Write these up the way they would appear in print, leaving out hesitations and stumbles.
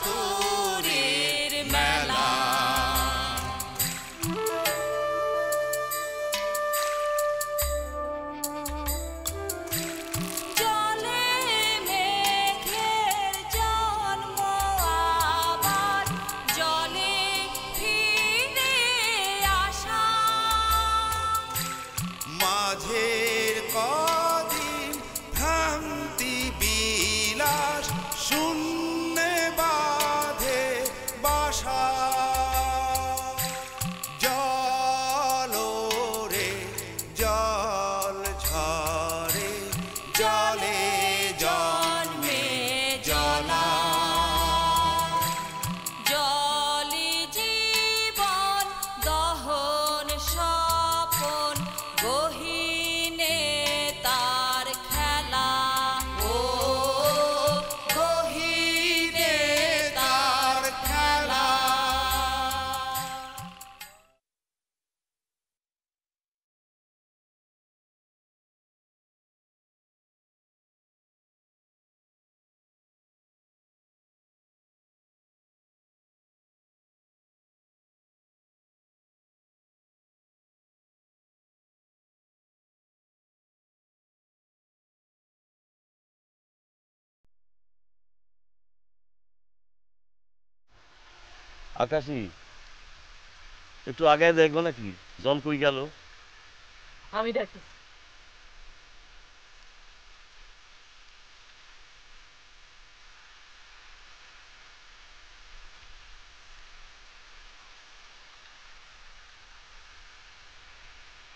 আতরের মেলা। মাঝের কদিন ভ্রান্তি বিলাস শূন্যে বাঁধে বাসা। জল রে জল ঝরে জলে জন্মে জলা। জলি জীবন দহন স্বপন গহীনে তার খেলা। ও গহীনে তার খেলা। আকাশি একটু আগে দেখবো নাকি জন কই গেল? আমি দেখি।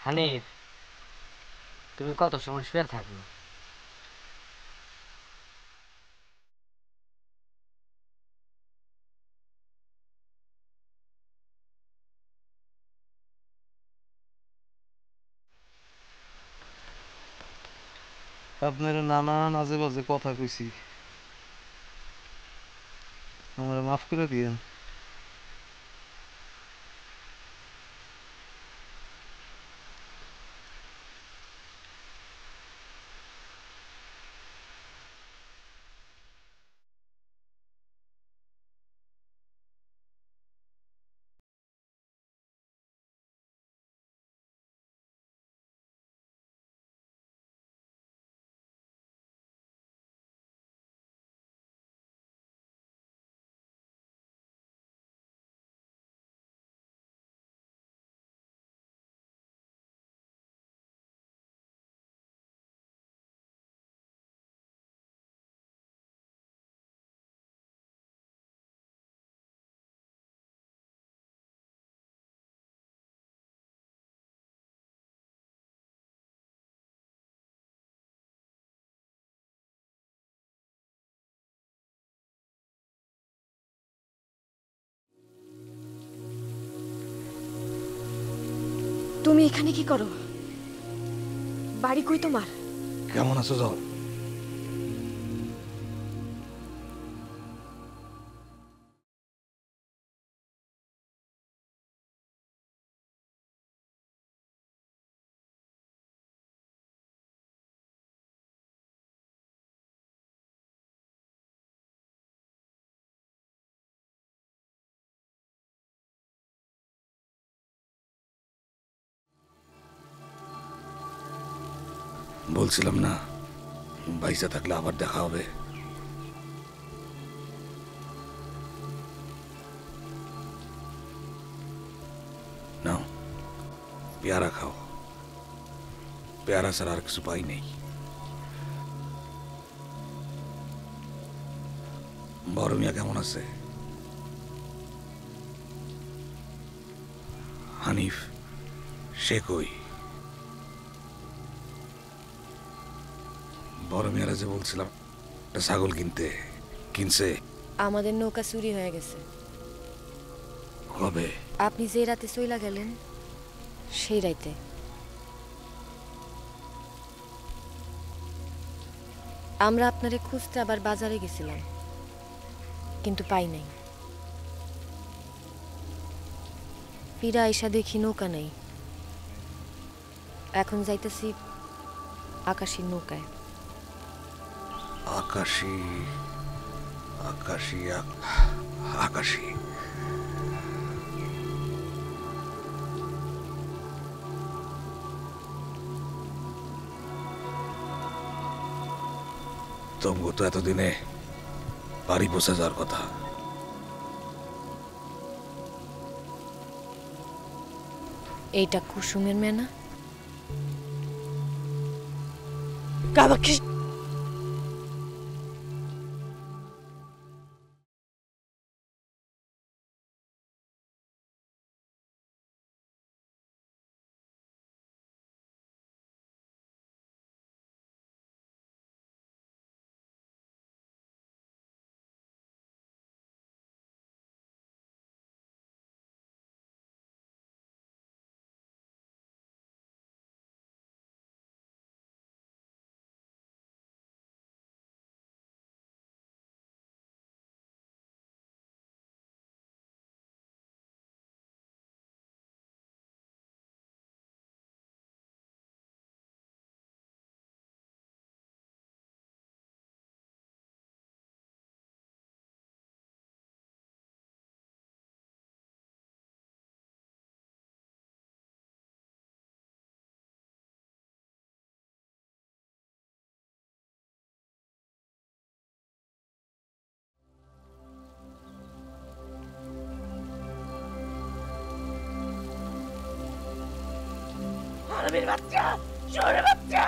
হানিফ, তুমি কত সময় শুয়ে থাকবে? আপনার নানান আজে বাজে কথা কইছি, আমার মাফ করে দিয়েন। তুমি এখানে কি করো? বাড়ি কই তোমার? কেমন আছো জল? বলছিলাম না বাইসা থাকলে আবার দেখা হবে। নাও পেয়ারা খাও, পেয়ারা ছাড়া আর কিছু পাই নেই। বড় মিয়া কেমন আছে? হানিফ সে কই? বড় মিয়ারা যে বলছিলাম একটা ছাগল কিনছে। আমাদের নৌকা চুরি হয়ে গেছে। কবে? আপনি যে রাতে চইলা গেলেন সেই রাতে। আমরা আপনারে খুঁজতে আবার বাজারে গেছিলাম, কিন্তু পাই নাই। ফিরা আইসা দেখি নৌকা নেই। এখন যাইতেছি আকাশের নৌকায়। আকাশী আকাশী আকাশী তবু তো এতদিনে বাড়ি বসে যাওয়ার কথা। এইটা কুসুমের মেয়ে না? হারামির বাচ্চা, শোরে বাচ্চা,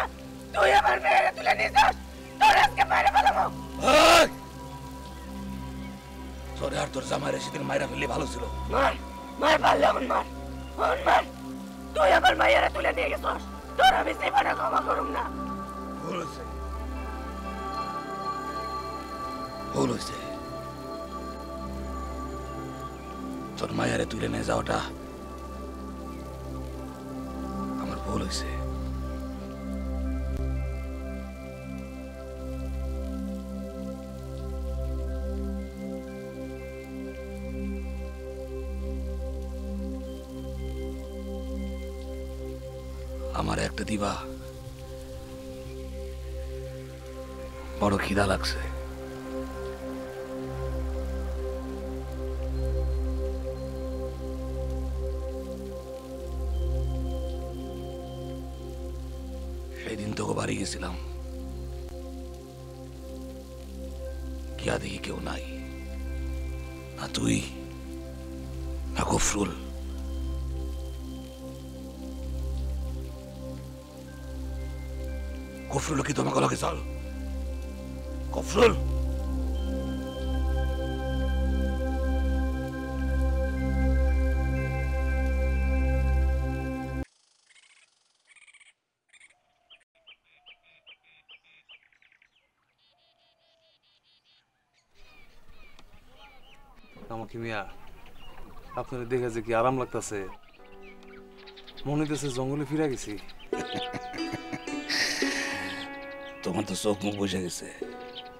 তুই আমার মেয়েরে তুলে নিয়ে যাস, তোর আজকে মেরে ফেলাবো। তোর আর তোর জামাইরে সেদিন মাইরা ফেললে ভালো ছিল। মার, মার পারলে এখন মার, এখন মার। তুই আমার মাইয়ারে তুলে নিয়ে গেছস, তোর আমি জীবনে ক্ষমা করুম না। ভুল হয়েছে, ভুল হয়েছে। তোর মায়ারে তুলে নিয়ে যাওয়াটা আমার ভুল হয়েছে। আমার একটা দিবা, বড় খিদা লাগছে। সেদিন তোকে বাড়ি গেছিলাম, গিয়া দেখি কেউ নাই, না তুই না গফরুল। গফরুল কি তোমাকে লগে চল? গফরুল আমাকে মিয়া আপনার দেখে যে কি আরাম লাগতেছে, মনে হইতেছে জঙ্গলে ফিরে গেছি। তোমার তো চোখ মুখ বসে গেছে,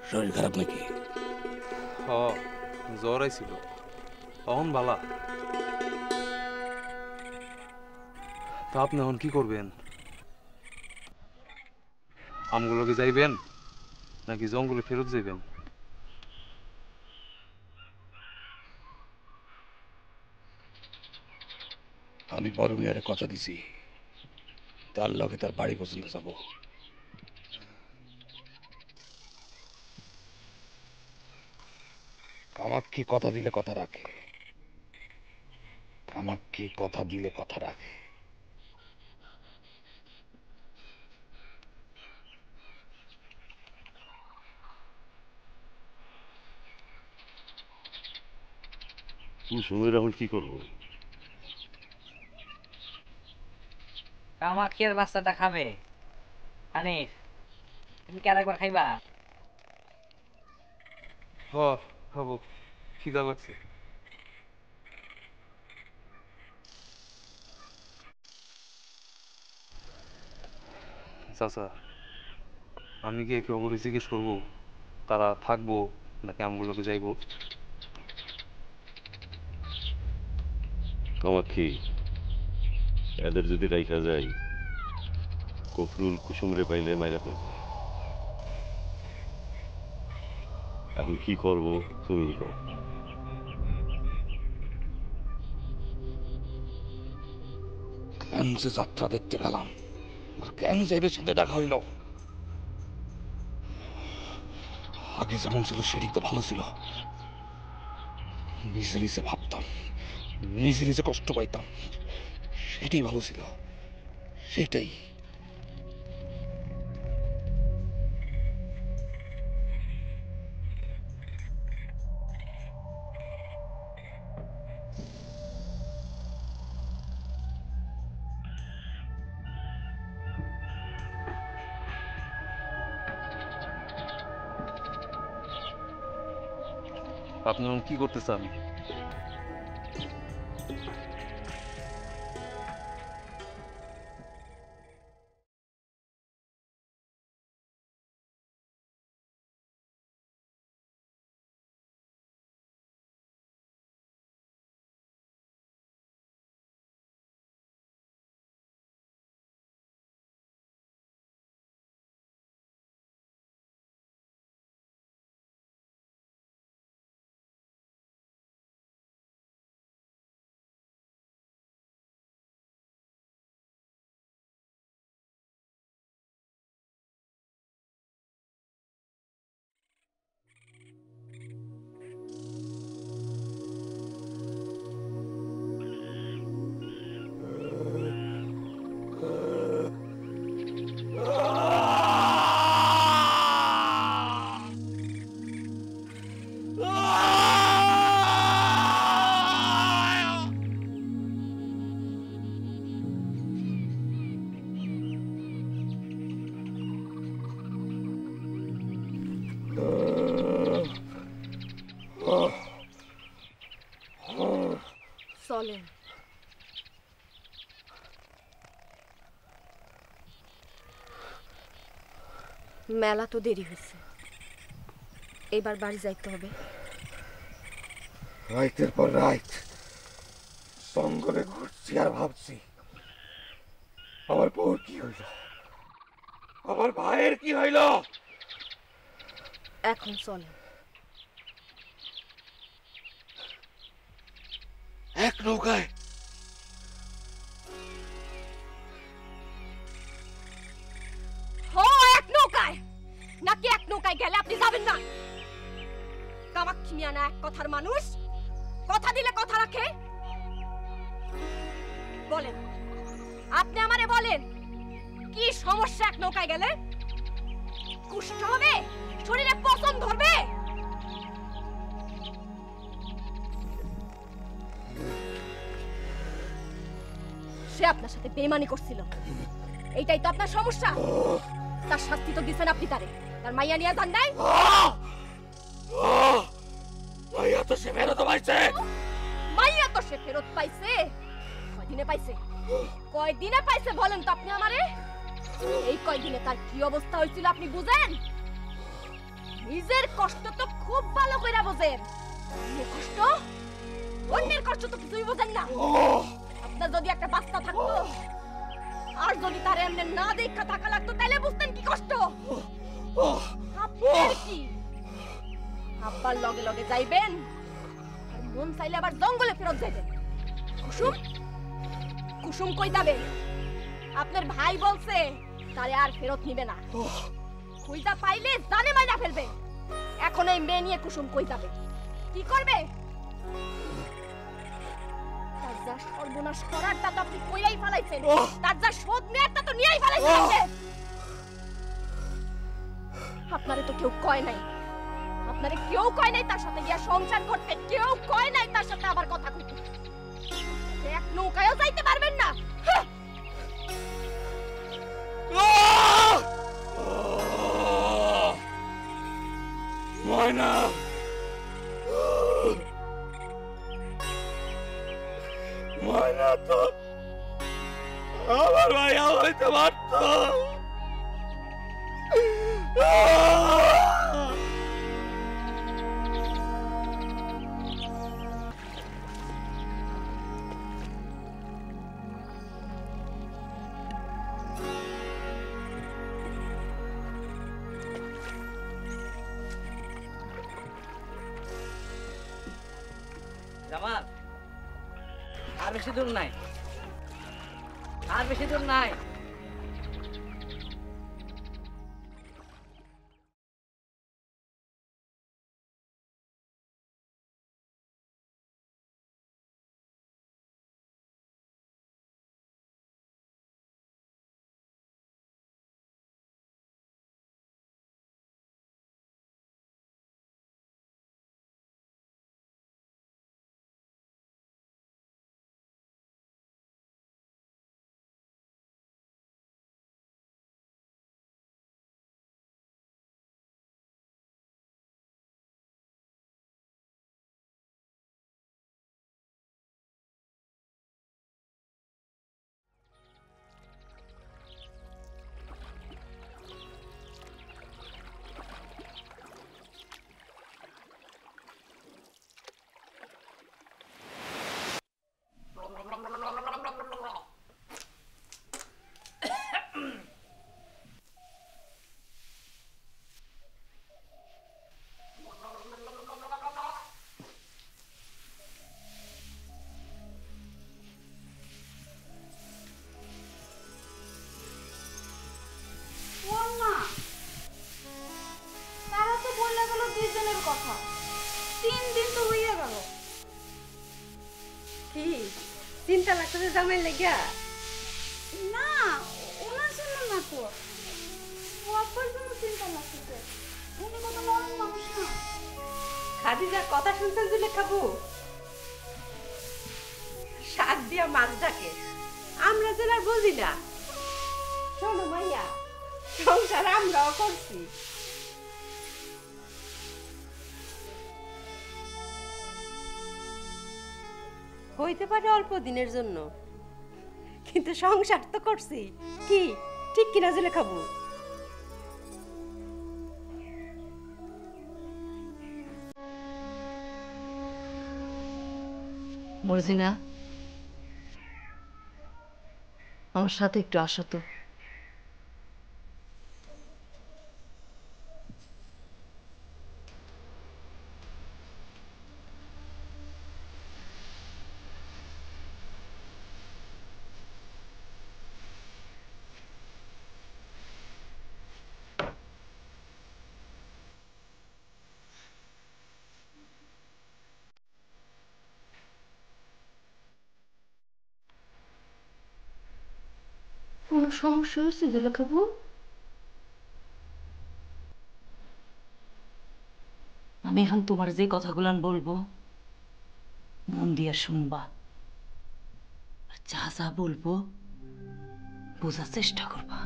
শরীর খারাপ নাকি? হ, জ্বর আইছিল, অহন বালা। তা আপনি এখন কি করবেন? আমগুলোকে যাইবেন নাকি জঙ্গলে ফেরত যাইবেন? আমি বড় মিয়ারে কথা দিছি, তার লগে তার বাড়ি পর্যন্ত যাব। আমাকে কি কথা দিলে কথা রাখে, আমাকে কি কথা দিলে কথা রাখে। কুসুমের এখন কি করবো? কামাক্ষের বাচ্চাটা খাবে। আনিস, তুমি কি আরেকবার খাইবা? হ, খাবো, খিদা লাগছে। চাচা, আমি কি একে অপরে জিজ্ঞেস করবো তারা থাকবো নাকি আমগুলোকে যাইবো? কামাক্ষী, এদের যদি রাইখা যায়, গফরুল কুসুমরে পাইলে মাইরা ফেলবে। এখন কি করবো তুমি কর। কেন যে যাত্রা দেখতে গেলাম, আর কেন যে এদের সাথে দেখা হইল? আগে যেমন ছিল সেটাই তো ভালো ছিল। নিজে নিজে ভাবতাম, নিজে নিজে কষ্ট পাইতাম, সেটাই ভালো ছিল, সেটাই। আপনি এখন কি করতে চান? চলেন। মেলা তো দেরি হয়েছে, এবার বাড়ি যাইতে হবে। রাইতের পর রাইত জঙ্গলে ঘুরছি আর ভাবছি আমার বউর কি হইল, আমার ভাইয়ের কি হইল। এখন চলেন। এক নৌকায় এক নৌকায় নাকি এক নৌকায় গেলে আপনি যাবেন না? কামাক্ষী মিয়া না এক কথার মানুষ, কথা দিলে কথা রাখে। বলেন, আপনি আমারে বলেন কি সমস্যা এক নৌকায় গেলে? কুষ্ঠ হবে, শরীরে পচন ধরবে? সে আপনার সাথে বেইমানি করছিল, এইটাই তো আপনার সমস্যা। তার শাস্তি তো দিছেন আপনি তারে, তার মাইয়া নিয়ে যান নাই? মাইয়া তো সে ফেরত পাইছে। মাইয়া তো সে ফেরত পাইছে? কয়দিনে পাইছে? কয়দিনে পাইছে বলেন তো আপনি আমারে? এই কয়দিনে তার কি অবস্থা হয়েছিল আপনি বুঝেন? নিজের কষ্ট তো খুব ভালো কইরা বোঝেন, অন্যের কষ্ট, অন্যের কষ্ট তো কিছুই বোঝেন না। আপনার যদি একটা বাচ্চা থাকতো আর যদি তার এমনি না দেখা থাকা লাগতো তাহলে বুঝতেন কি কষ্ট। আপনার কি আব্বার লগে লগে যাইবেন আর মন চাইলে আবার জঙ্গলে ফেরত যাইবেন? কুসুম, কুসুম কই যাবে? আপনার ভাই বলছে তারে আর ফেরত নিবে না, কইজা পাইলে জানে মাইরা ফেলবে। এখন এই মেয়ে নিয়ে কুসুম কই যাবে, কি করবে? তার যা সর্বনাশ করার তা তো আপনি কইরাই ফেলাইছেন, তার যা শোধ নেয়ার তা তো নিয়েই ফেলাইছেন। আপনারে তো কেউ কয় নাই, আপনারে কেউ কয় নাই তার সাথে গিয়া সংসার করতে, কেউ কয় নাই তার সাথে আবার কথা কইতে। এক নৌকায়ও যাইতে পারবেন না। ময়না, ময়না তো আমার ভাইয়া হইতে পারত। জামাল আর বেশি দূর নাই, আর বেশি দূর নাই। তারা তো বললে গেল 2 দিনের কথা, 3 দিন তো হইয়া গেল। কি চিন্তা লাগতেছে জামাই লেগা? না, ওনার জন্য না তো, ও আপনার জন্য চিন্তা লাগতেছে। উনি কত নরম মানুষ না। খাদিজা কথা শুনছেন জুলে খাবো? শাক দিয়া মাছ ডাকে, আমরা যেন আর বুঝি না। শোনো মাইয়া, সংসার আমরাও করছি। হইতে পারে অল্প দিনের জন্য, কিন্তু সংসার তো করছি। কি ঠিক কিনা জেলে খাবো? মর্জিনা, আমার সাথে একটু আসো তো। কোনো সমস্যা হয়েছে জেলে খাবো? আমি এখন তোমার যে কথাগুলো বলবো মন দিয়া শুনবা, আর যা যা বলবো বোঝার চেষ্টা করবা।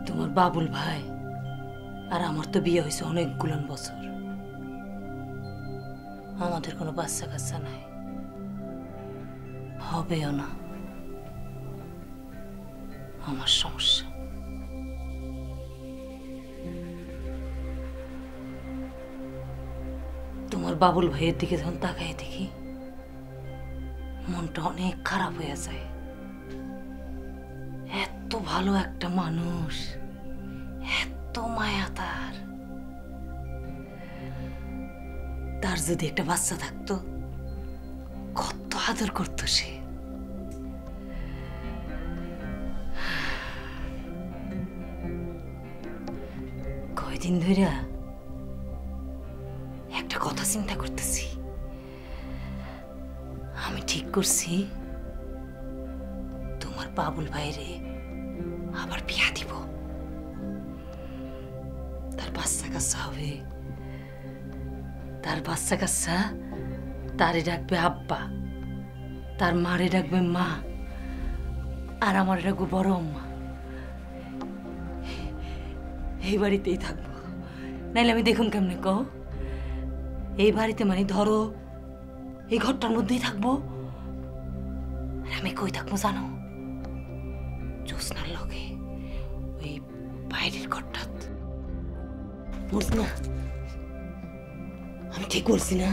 তোমার বাবুল ভাই আর আমার তো বিয়ে হয়েছে অনেকগুলো বছর, আমাদের কোনো বাচ্চা কাচ্চা নাই, হবেও না। আমার সমস্যা। তোমার বাবুল ভাইয়ের দিকে যখন তাকাই দেখি মনটা অনেক খারাপ হয়ে যায়। এত ভালো একটা মানুষ, এত মায়া তার, তার যদি একটা বাচ্চা থাকতো কত আদর করতো সে। কয়দিন ধরে একটা কথা চিন্তা করতেছি। আমি ঠিক করছি তোমার বাবুল ভাইরে আবার বিয়া দিব, তার বাচ্চা কাচ্চা হবে, তার বাচ্চা কাচ্চা তারে ডাকবে আব্বা, তার মারে ডাকবে মা, আর আমার ডাকবো বড় আম্মা। এই বাড়িতেই থাকবো, নাইলে আমি দেখুন কেমনে কও? এই বাড়িতে মানে ধরো এই ঘরটার মধ্যেই থাকবো। আর আমি কই থাকবো জানো? জ্যোৎস্নার লগে ওই বাইরের ঘরটা। বুঝ না আমি ঠিক বলছি না?